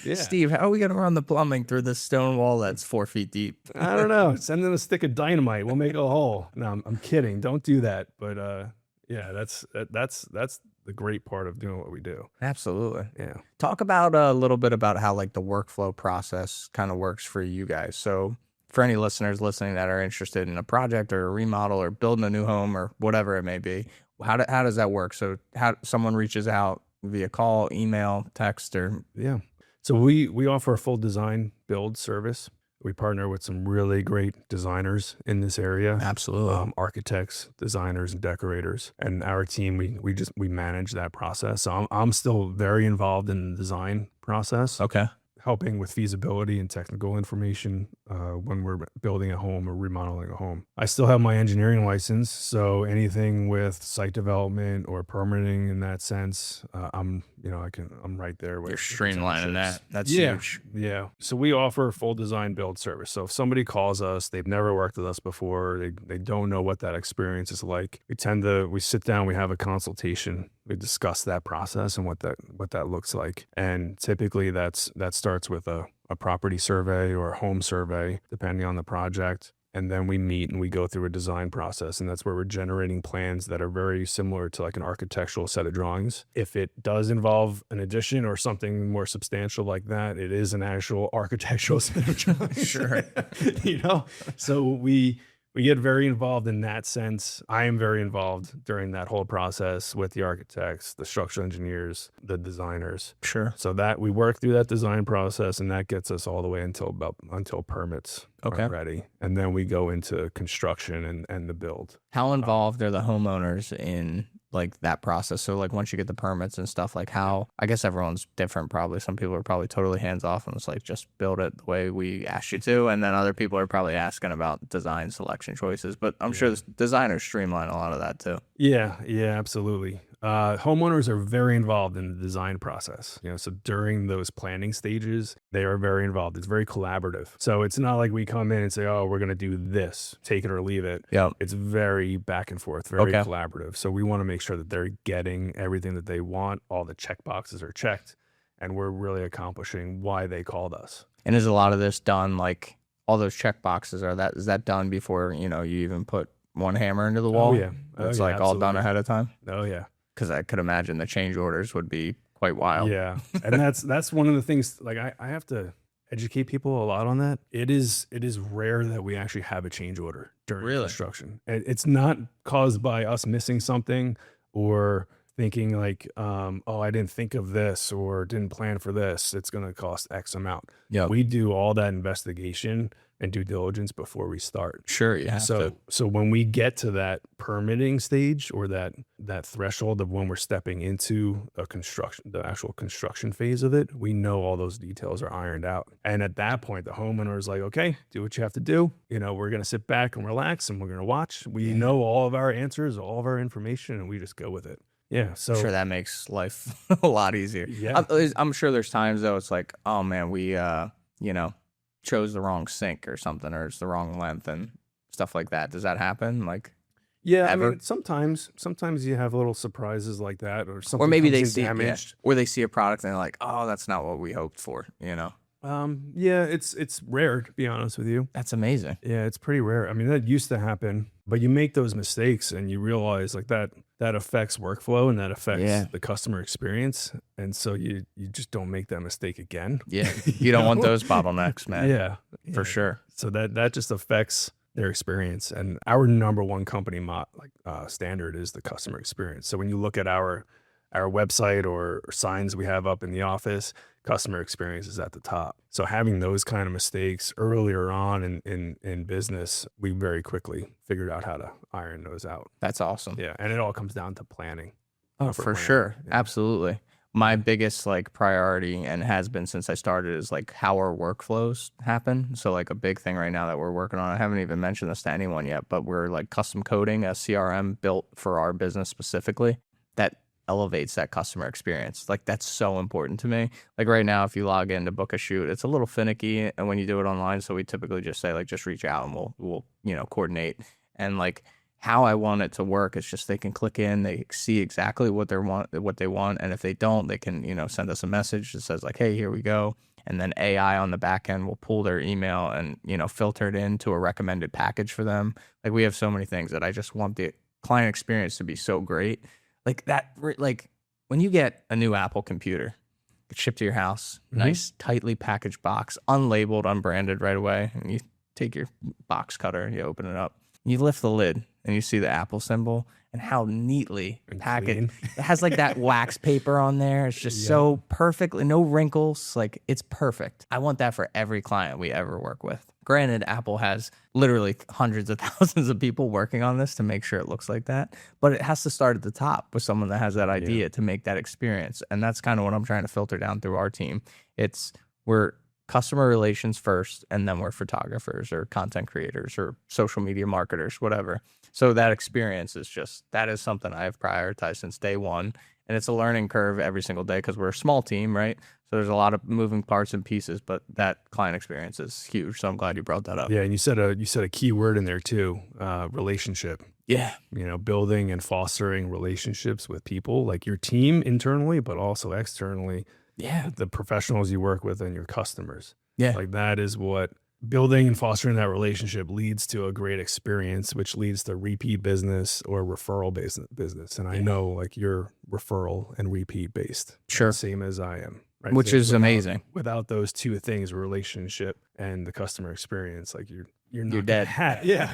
yeah. Steve, how are we going to run the plumbing through this stone wall that's 4 feet deep? I don't know. Send in a stick of dynamite. We'll make a hole. No, I'm kidding. Don't do that. But yeah, that's the great part of doing what we do. Absolutely. Yeah. Talk about a little bit about how like the workflow process kind of works for you guys. So for any listeners listening that are interested in a project or a remodel or building a new home or whatever it may be, how does that work? So how someone reaches out via call, email, text, or yeah. So we offer a full design build service. We partner with some really great designers in this area. Absolutely. Architects, designers, and decorators. And our team, we manage that process. So I'm still very involved in the design process. Okay. Helping with feasibility and technical information when we're building a home or remodeling a home. I still have my engineering license, so anything with site development or permitting in that sense, I'm right there with. You're streamlining that. That's huge. Yeah. So we offer a full design build service. So if somebody calls us, they've never worked with us before, they don't know what that experience is like. We sit down, we have a consultation. We discuss that process and what that looks like. And typically that starts with a property survey or a home survey, depending on the project. And then we meet and we go through a design process. And that's where we're generating plans that are very similar to like an architectural set of drawings. If it does involve an addition or something more substantial like that, it is an actual architectural set of drawings. Sure. So we get very involved in that sense. I am very involved during that whole process with the architects, the structural engineers, the designers. Sure. So that we work through that design process, and that gets us all the way until permits are ready. And then we go into construction and the build. How involved are the homeowners in like that process? So like once you get the permits and stuff, like how, I guess everyone's different probably. Some people are probably totally hands off and it's like, just build it the way we asked you to. And then other people are probably asking about design selection choices, but I'm sure the designers streamline a lot of that too. Yeah, absolutely. Homeowners are very involved in the design process. So during those planning stages, they are very involved. It's very collaborative. So it's not like we come in and say, oh, we're going to do this, take it or leave it. Yep. It's very back and forth, very collaborative. So we want to make sure that they're getting everything that they want. All the check boxes are checked, and we're really accomplishing why they called us. And is a lot of this done, like all those check boxes, is that done before, you even put one hammer into the wall? Oh, yeah. It's absolutely. all done ahead of time? Oh, yeah. Because I could imagine the change orders would be quite wild. Yeah. And that's one of the things, like I have to educate people a lot on that. It is rare that we actually have a change order during construction. And it's not caused by us missing something or thinking like, I didn't think of this or didn't plan for this. It's going to cost X amount. Yeah. We do all that investigation and due diligence before we start. Sure, you have to. So when we get to that permitting stage or that threshold of when we're stepping into the actual construction phase of it, we know all those details are ironed out. And at that point, the homeowner is like, okay, do what you have to do. We're going to sit back and relax and we're going to watch. We know all of our answers, all of our information, and we just go with it. Yeah. So I'm sure that makes life a lot easier. Yeah. I'm sure there's times though, it's like, oh man, we, chose the wrong sink or something, or it's the wrong length and stuff like that. Does that happen? Like, Yeah, I ever? mean, sometimes you have little surprises like that, or Or something maybe comes they in see damaged. or they see a product and they're like, oh, that's not what we hoped for. Yeah, it's rare to be honest with you. That's amazing. Yeah, it's pretty rare. I mean, that used to happen, but you make those mistakes and you realize like that affects workflow and that affects Yeah. the customer experience, and so you just don't make that mistake again. Yeah. You don't want those bottlenecks, man. Yeah, For yeah. sure. So that just affects their experience. And our number one company standard is the customer experience. So when you look at our website or signs we have up in the office, customer experience is at the top. So having those kind of mistakes earlier on in business, we very quickly figured out how to iron those out. That's awesome. Yeah, and it all comes down to planning. Oh, proper for planning. sure. Yeah. Absolutely. My biggest like priority and has been since I started is like how our workflows happen. So like a big thing right now that we're working on, I haven't even mentioned this to anyone yet, but we're like custom coding a CRM built for our business specifically that elevates that customer experience. Like that's so important to me. Like right now, if you log in to book a shoot, it's a little finicky and when you do it online. So we typically just say like, just reach out and we'll, coordinate. And like how I want it to work is just they can click in, they see exactly what they want. And if they don't, they can, send us a message that says like, hey, here we go. And then AI on the back end will pull their email and, filter it into a recommended package for them. Like we have so many things that I just want the client experience to be so great. Like that, like when you get a new Apple computer, it's shipped to your house, nice, tightly packaged box, unlabeled, unbranded right away. And you take your box cutter and you open it up. You lift the lid and you see the Apple symbol and how neatly packaged. It has like that wax paper on there. It's just so perfectly, no wrinkles. Like it's perfect. I want that for every client we ever work with. Granted, Apple has literally hundreds of thousands of people working on this to make sure it looks like that. But it has to start at the top with someone that has that idea to make that experience. And that's kind of what I'm trying to filter down through our team. We're customer relations first, and then we're photographers or content creators or social media marketers, whatever. So that experience that is something I've prioritized since day one. And it's a learning curve every single day because we're a small team, right? So there's a lot of moving parts and pieces, but that client experience is huge. So I'm glad you brought that up. Yeah, and you said a key word in there too, relationship. Yeah. Building and fostering relationships with people, like your team internally, but also externally. Yeah. The professionals you work with and your customers. Yeah. Like that is what building and fostering that relationship leads to a great experience, which leads to repeat business or referral business. And I know like you're referral and repeat based. Sure. Same as I am. Right? Which is amazing. Without those two things, relationship and the customer experience, like you're You're dead.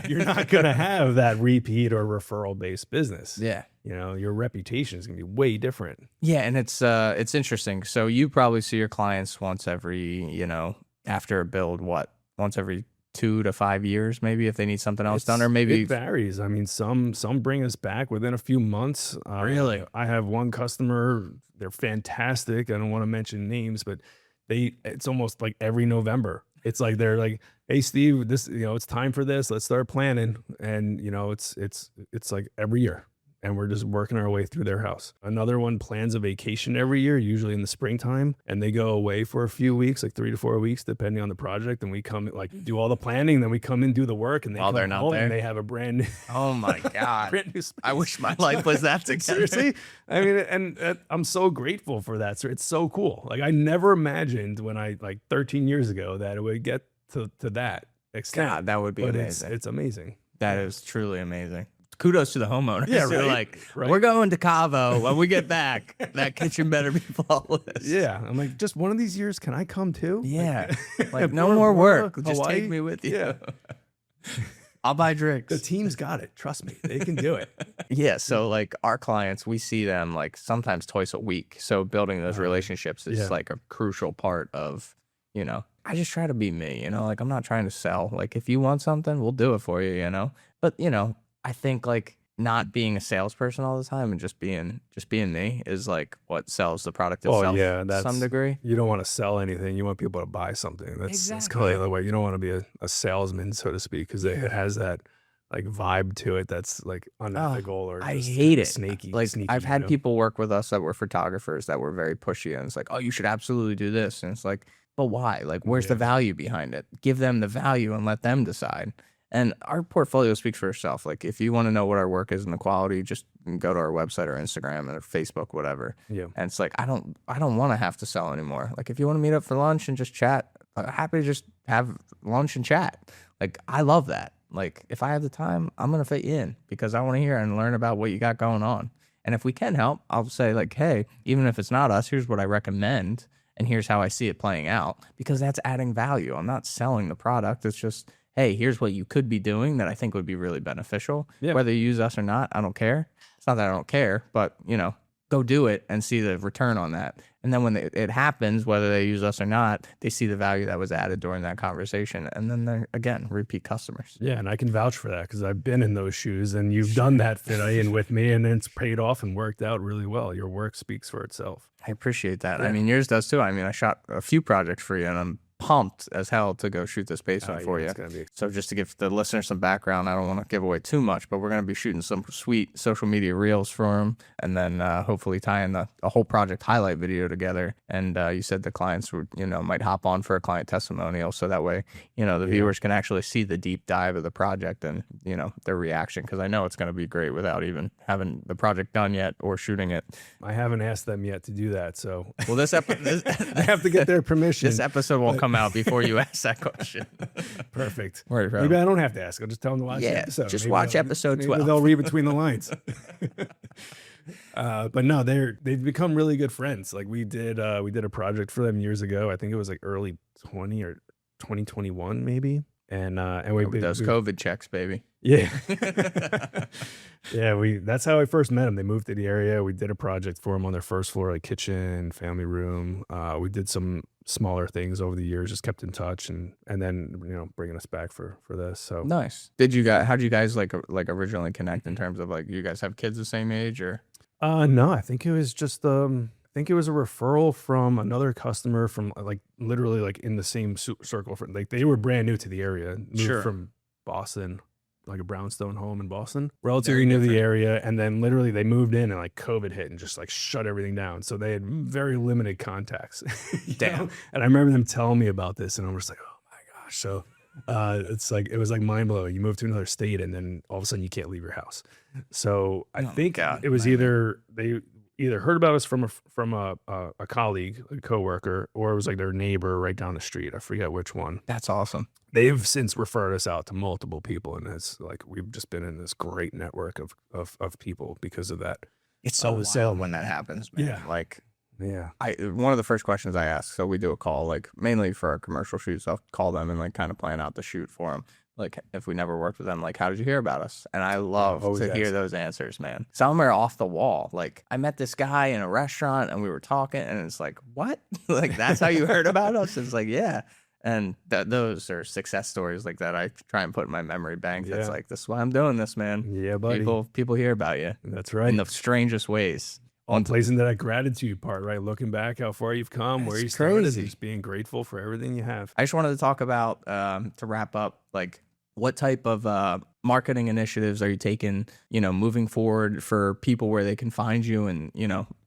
You're not going to have that repeat or referral based business. Yeah. Your reputation is going to be way different. Yeah, and it's interesting. So you probably see your clients once every, after a build, once every 2 to 5 years, maybe if they need something else done, or maybe it varies. I mean, some bring us back within a few months. Really? I have one customer, they're fantastic. I don't want to mention names, but it's almost like every November. It's like they're like, hey Steve, this it's time for this. Let's start planning. And it's like every year. And we're just working our way through their house. Another one plans a vacation every year, usually in the springtime, and they go away for a few weeks, like 3 to 4 weeks, depending on the project. And we come do all the planning, then we come in, do the work, and they come they're not home there. And they have a brand new, oh my God. brand new space. I wish my life was that together. Seriously, I mean, and I'm so grateful for that. So it's so cool. Like I never imagined when 13 years ago that it would get to that extent. God, that would be but amazing. It's amazing. That is truly amazing. Kudos to the homeowners. Yeah, They're right, like, right. we're going to Cabo. When we get back, that kitchen better be flawless. Yeah, I'm like, just one of these years, can I come too? Yeah. Like no Bora more Bora, work. Just Hawaii? take me with you. Yeah. I'll buy drinks. The team's got it. Trust me, they can do it. Yeah, so like our clients, we see them like sometimes twice a week. So building those relationships is like a crucial part of, I just try to be me, like I'm not trying to sell. Like if you want something, we'll do it for you, But, I think like not being a salesperson all the time and just being me is like what sells the product itself to some degree. You don't want to sell anything. You want people to buy something. That's kind of the other way. You don't want to be a salesman, so to speak, because it has that like vibe to it that's like unethical or I just hate it. Snaky. Like sneaky, I've had people work with us that were photographers that were very pushy and it's like, oh, you should absolutely do this. And it's like, but why? Like, where's the value behind it? Give them the value and let them decide. And our portfolio speaks for itself. Like, if you want to know what our work is and the quality, just go to our website or Instagram or Facebook, whatever. Yeah. And it's like, I don't want to have to sell anymore. Like, if you want to meet up for lunch and just chat, I'm happy to just have lunch and chat. Like, I love that. Like, if I have the time, I'm going to fit you in because I want to hear and learn about what you got going on. And if we can help, I'll say like, hey, even if it's not us, here's what I recommend. And here's how I see it playing out, because that's adding value. I'm not selling the product. It's just, hey, here's what you could be doing that I think would be really beneficial. Yeah. Whether you use us or not, I don't care. It's not that I don't care, but, go do it and see the return on that. And then when it happens, whether they use us or not, they see the value that was added during that conversation. And then they're, again, repeat customers. Yeah, and I can vouch for that because I've been in those shoes and you've done that fit in with me and it's paid off and worked out really well. Your work speaks for itself. I appreciate that. Yeah. I mean, yours does too. I mean, I shot a few projects for you and I'm pumped as hell to go shoot this basement for you. So just to give the listeners some background, I don't want to give away too much, but we're going to be shooting some sweet social media reels for him, and then hopefully tying a whole project highlight video together. And you said the clients would, might hop on for a client testimonial, so that way, the viewers can actually see the deep dive of the project and, their reaction, because I know it's going to be great without even having the project done yet or shooting it. I haven't asked them yet to do that, so well, this episode I have to get their permission. This episode won't come out before you ask that question. Perfect. Right, right. Maybe I don't have to ask. I'll just tell them to watch the episode. Just Maybe watch episode 12. They'll read between the lines. But no, they've become really good friends. Like we did a project for them years ago. I think it was like early 20 or 2021 maybe. And those COVID checks, baby. Yeah. Yeah, that's how I first met them. They moved to the area. We did a project for them on their first floor, like kitchen, family room. We did some smaller things over the years, just kept in touch and then, bringing us back for this. So nice. How'd you guys like originally connect in terms of like, you guys have kids the same age or? No, I think it was just, I think it was a referral from another customer from like literally like in the same circle. Like they were brand new to the area, moved from Boston, like a brownstone home in Boston, relatively new to the area. And then literally they moved in and like COVID hit and just like shut everything down. So they had very limited contacts. Damn. And I remember them telling me about this and I was like, oh my gosh. So it was like mind blowing. You move to another state and then all of a sudden you can't leave your house. So I think it was either they heard about us from a colleague, a coworker, or it was like their neighbor right down the street. I forget which one. That's awesome. They've since referred us out to multiple people, and it's like we've just been in this great network of people because of that. It's so wild when that happens, man. Yeah. Like, yeah. One of the first questions I ask, so we do a call, like mainly for our commercial shoots. I'll call them and like kind of plan out the shoot for them. Like if we never worked with them, like, how did you hear about us? And I love to hear those answers, man. Some are off the wall. Like I met this guy in a restaurant and we were talking and it's like, what? Like, that's how you heard about us? It's like, yeah. And those are success stories like that I try and put in my memory bank. That's like, this is why I'm doing this, man. Yeah, buddy. People hear about you. That's right. In the strangest ways. All plays into that gratitude part, right? Looking back how far you've come, where you started, just being grateful for everything you have. I just wanted to talk about, to wrap up, like, what type of marketing initiatives are you taking, moving forward for people where they can find you and,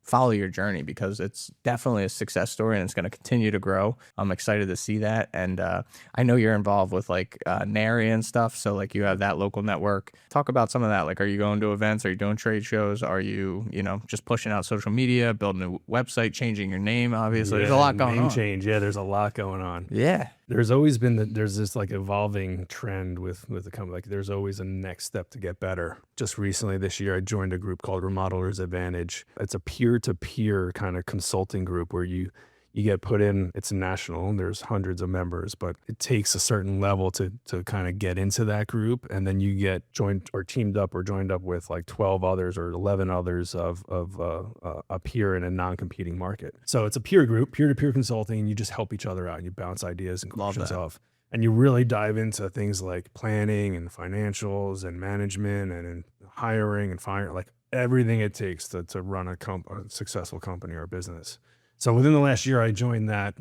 follow your journey, because it's definitely a success story and it's going to continue to grow. I'm excited to see that. And I know you're involved with like NARI and stuff. So like you have that local network. Talk about some of that. Like, are you going to events? Are you doing trade shows? Are you, just pushing out social media, building a website, changing your name? Obviously, there's a lot going on. Name change. Yeah, there's a lot going on. Yeah. There's always been there's this like evolving trend with the company. Like there's always a next step to get better. Just recently this year, I joined a group called Remodelers Advantage. It's a peer-to-peer kind of consulting group where you get put in. It's national. There's hundreds of members, but it takes a certain level to kind of get into that group. And then you get joined or teamed up or joined up with like 12 others or 11 others of a peer in a non-competing market. So it's a peer group, peer-to-peer consulting. And you just help each other out and you bounce ideas and questions off. And you really dive into things like planning and financials and management and hiring and firing, like everything it takes to run a successful company or business. So within the last year, I joined that,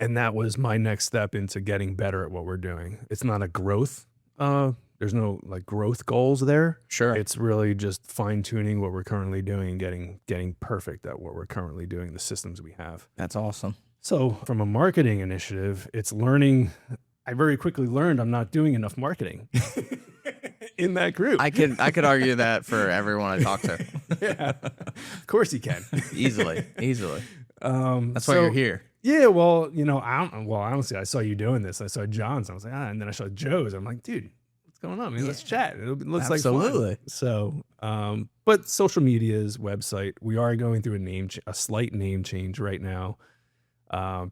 and that was my next step into getting better at what we're doing. It's not a growth. There's no like growth goals there. Sure. It's really just fine tuning what we're currently doing and getting perfect at what we're currently doing, the systems we have. That's awesome. So from a marketing initiative, it's learning. I very quickly learned I'm not doing enough marketing in that group. I could argue that for everyone I talk to. Yeah, of course you can. Easily. That's why so- you're here. Yeah, well, honestly, I saw you doing this. I saw John's. I was like, and then I saw Joe's. I'm like, dude, what's going on? Man, let's chat. It looks like Absolutely. fun. So, but social media's website, we are going through a slight name change right now,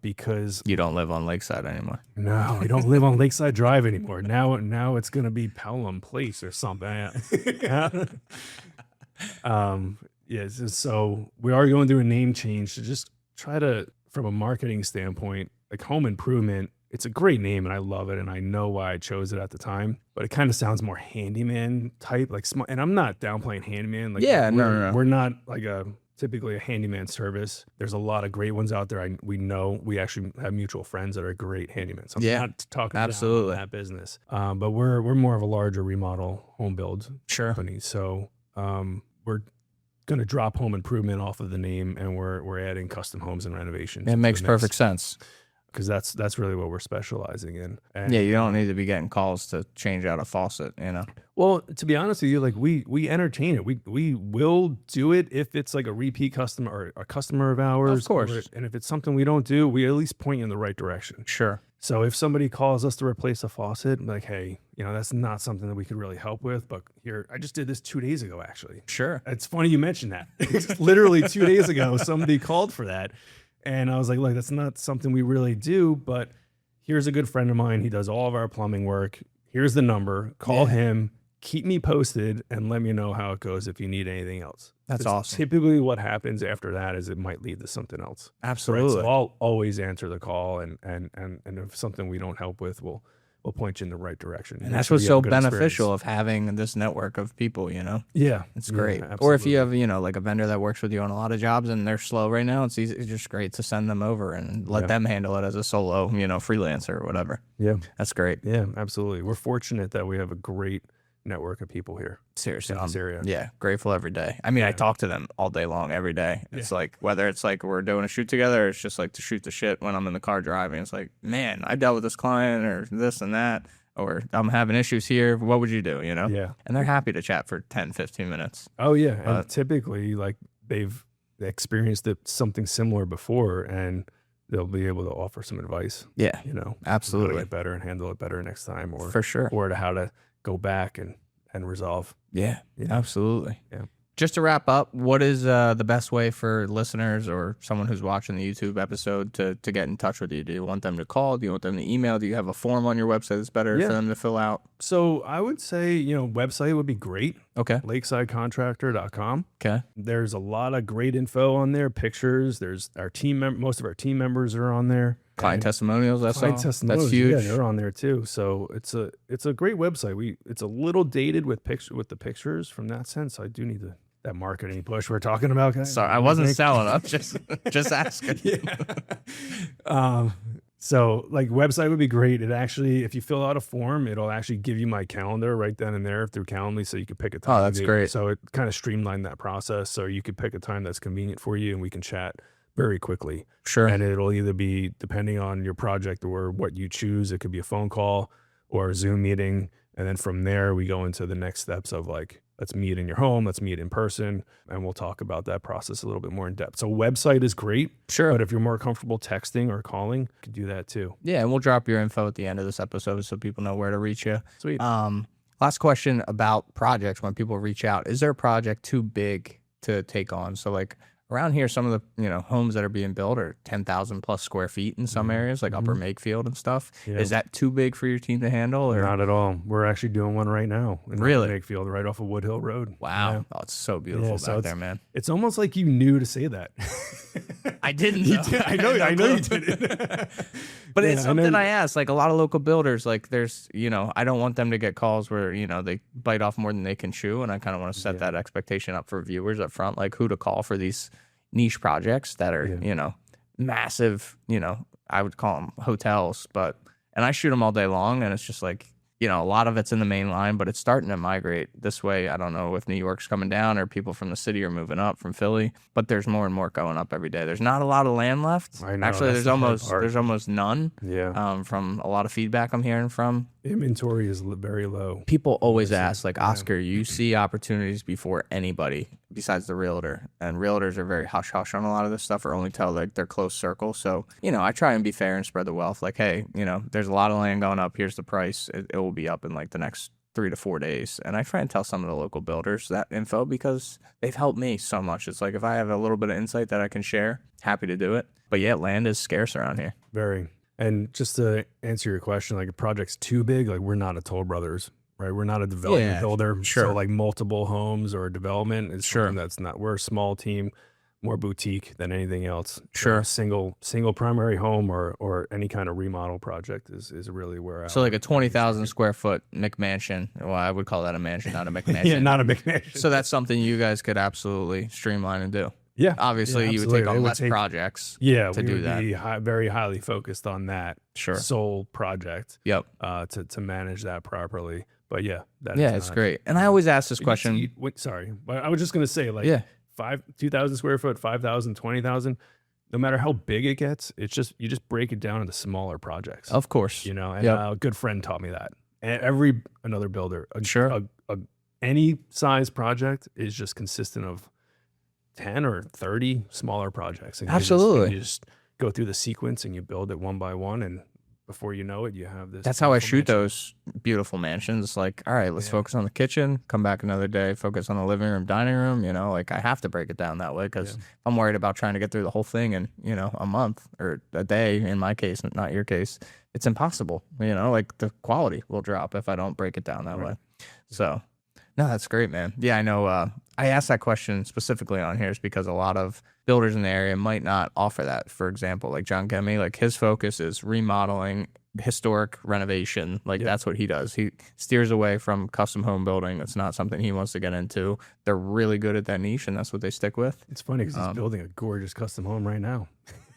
because You don't live on Lakeside anymore. no, we don't live on Lakeside Drive anymore. Now it's gonna be Pelham Place or something. Yes, so we are going through a name change to just try to, from a marketing standpoint, like home improvement, it's a great name and I love it and I know why I chose it at the time, but it kind of sounds more handyman type, like small. And I'm not downplaying handyman. Like, Yeah, we're, no. we're not like typically a handyman service. There's a lot of great ones out there. We actually have mutual friends that are great handymen. So I'm not talking absolutely. about that business. But we're more of a larger remodel home build company. So we're going to drop home improvement off of the name and we're adding custom homes and renovations. It makes perfect sense. Because that's really what we're specializing in. And, Yeah, you don't need to be getting calls to change out a faucet, Well, to be honest with you, like we entertain it. We will do it if it's like a repeat customer or a customer of ours. Of course. And if it's something we don't do, we at least point you in the right direction. Sure. So if somebody calls us to replace a faucet, I'm like, hey, that's not something that we could really help with. But here, I just did this 2 days ago, actually. Sure. It's funny you mentioned that. Literally 2 days ago, somebody called for that. And I was like, look, that's not something we really do, but here's a good friend of mine. He does all of our plumbing work. Here's the number. Call him, keep me posted, and let me know how it goes if you need anything else. That's awesome. Typically what happens after that is it might lead to something else. Absolutely. Right? So I'll always answer the call, and if something we don't help with, we'll point you in the right direction. And that's what's so beneficial of having this network of people, Yeah. It's great. Yeah, or if you have, like a vendor that works with you on a lot of jobs and they're slow right now, it's just great to send them over and let them handle it as a solo, freelancer or whatever. Yeah. That's great. Yeah, absolutely. We're fortunate that we have a great network of people here. Seriously. In this area. Yeah, grateful every day. I mean, I talk to them all day long, every day. It's like, whether it's like we're doing a shoot together, or it's just like to shoot the shit when I'm in the car driving. It's like, man, I dealt with this client or this and that, or I'm having issues here. What would you do, Yeah. And they're happy to chat for 10, 15 minutes. Oh, yeah. And typically, like, they've experienced something similar before, and they'll be able to offer some advice. Yeah, absolutely. How to get better and handle it better next time, or for sure, or to how to go back and resolve. Yeah, absolutely. Yeah. Just to wrap up, what is the best way for listeners or someone who's watching the YouTube episode to get in touch with you? Do you want them to call? Do you want them to email? Do you have a form on your website that's better for them to fill out? So I would say, website would be great. Okay. lakesidecontractor.com. Okay. There's a lot of great info on there, pictures. There's our most of our team members are on there. Client testimonials, Testimonials, that's huge. Yeah, they're on there too. So it's a great website. It's a little dated with the pictures from that sense. I do need that marketing push we're talking about. Sorry, I wasn't selling. I'm just asking. So like website would be great. It actually, if you fill out a form, it'll actually give you my calendar right then and there through Calendly, so you can pick a time. Oh, that's great. So it kind of streamlined that process. So you could pick a time that's convenient for you, and we can chat very quickly. Sure. And it'll either be, depending on your project or what you choose, it could be a phone call or a Zoom meeting. And then from there, we go into the next steps of like, let's meet in your home, let's meet in person, and we'll talk about that process a little bit more in depth. So website is great. Sure. But if you're more comfortable texting or calling, you can do that too. Yeah, and we'll drop your info at the end of this episode so people know where to reach you. Sweet. Last question about projects when people reach out. Is there a project too big to take on? So like around here, some of the homes that are being built are 10,000 plus square feet in some areas, like Upper Makefield and stuff. Yeah. Is that too big for your team to handle? Or Not at all. We're actually doing one right now in Really? Makefield, right off of Wood Hill Road. Wow. Yeah. Oh, it's so beautiful back there, man. It's almost like you knew to say that. I didn't. You know. did. I know you did. But it's something I asked, like a lot of local builders, like there's, I don't want them to get calls where, they bite off more than they can chew. And I kind of want to set that expectation up for viewers up front, like who to call for these niche projects that are, massive, I would call them hotels, and I shoot them all day long. And it's just like, you know, a lot of it's in the main line, but it's starting to migrate this way. I don't know if New York's coming down or people from the city are moving up from Philly, but there's more and more going up every day. There's not a lot of land left. I know, Actually, that's the hard part. there's almost none. Yeah. From a lot of feedback I'm hearing from. Inventory is very low. People always ask, like, Oscar, you see opportunities before anybody besides the realtor. And realtors are very hush-hush on a lot of this stuff, or only tell, like, their close circle. So, you know, I try and be fair and spread the wealth. Like, hey, you know, there's a lot of land going up. Here's the price. It will be up in, like, the next 3 to 4 days. And I try and tell some of the local builders that info because they've helped me so much. It's like if I have a little bit of insight that I can share, happy to do it. But yeah, land is scarce around here. Very. And just to answer your question, like a project's too big, like we're not a Toll Brothers, right? We're not a development builder. Sure. So like multiple homes or development is Sure. something that's not, we're a small team, more boutique than anything else. Sure. So single primary home or any kind of remodel project is really where So like a 20,000 square foot McMansion. Well, I would call that a mansion, not a McMansion. Yeah, not a McMansion. So that's something you guys could absolutely streamline and do. Yeah. Obviously, yeah, you would take on It would less projects. Yeah, to we do would that. be very highly focused on that Sure. sole project. Yep. To manage that properly. But yeah, It's great. And I always ask this question. Sorry, but I was just gonna say, like, Yeah. 2,000 square foot, 5,000, 20,000. No matter how big it gets, it's just you just break it down into smaller projects. Of course. You know, and Yep. a good friend taught me that. And another builder, Sure. any size project is just consistent of 10 or 30 smaller projects. And Absolutely. you just go through the sequence and you build it one by one, and before you know it, you have this. That's how I beautiful shoot mansion. those beautiful mansions. Like, all right, let's focus on the kitchen, come back another day, focus on the living room, dining room. You know, like I have to break it down that way because I'm worried about trying to get through the whole thing in, you know, a month or a day in my case, not your case. It's impossible. You know, like the quality will drop if I don't break it down that way. So, no, that's great, man. Yeah, I know. I asked that question specifically on here is because a lot of builders in the area might not offer that. For example, like John Gemme, like his focus is remodeling, historic renovation. Like that's what he does. He steers away from custom home building. It's not something he wants to get into. They're really good at that niche, and that's what they stick with. It's funny because he's building a gorgeous custom home right now.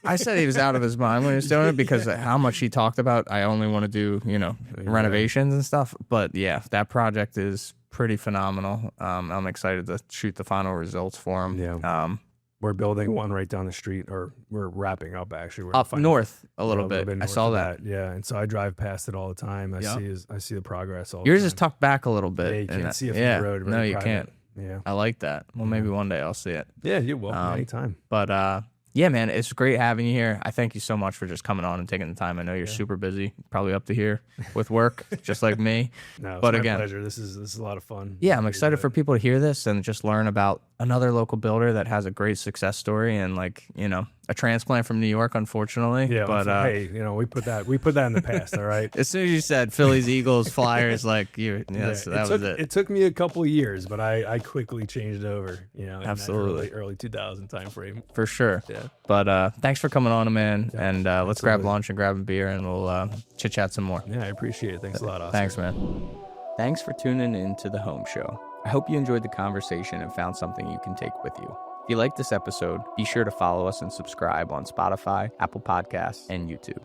I said he was out of his mind when he was doing it because how much he talked about, I only want to do, you know, renovations and stuff. But yeah, that project is pretty phenomenal. I'm excited to shoot the final results for him. Yeah. We're building one right down the street, or we're wrapping up actually. We're Up north a little bit bit. I north saw of that. Yeah, and so I drive past it all the time. I Yep. see the progress all Yours the is time. tucked back a little bit. Yeah, you and can't see it from yeah, the road. No, very you private. can't. Yeah. I like that. Well, maybe one day I'll see it. Yeah, you're welcome anytime. But yeah, man, it's great having you here. I thank you so much for just coming on and taking the time. I know you're super busy, probably up to here with work, just like me. No, it's but my again, pleasure. This is a lot of fun. yeah, I'm excited for people to hear this and just learn about another local builder that has a great success story and, like, you know, a transplant from New York, unfortunately. Yeah, but hey, you know, we put that in the past. All right. as soon as you said Phillies, Eagles, Flyers, like that was it. It took me a couple of years, but I quickly changed over. You know, in that Absolutely. early 2000 time frame. For sure. Yeah. But thanks for coming on, man. Yeah, and let's grab absolutely. lunch and grab a beer, and we'll chit chat some more. Yeah, I appreciate it. Thanks a lot, Oscar. Thanks, man. Thanks for tuning in to The Home Show. I hope you enjoyed the conversation and found something you can take with you. If you liked this episode, be sure to follow us and subscribe on Spotify, Apple Podcasts, and YouTube.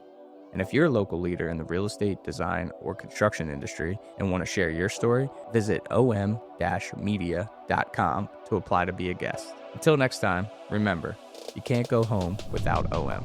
And if you're a local leader in the real estate, design, or construction industry and want to share your story, visit om-media.com to apply to be a guest. Until next time, remember, you can't go home without OM.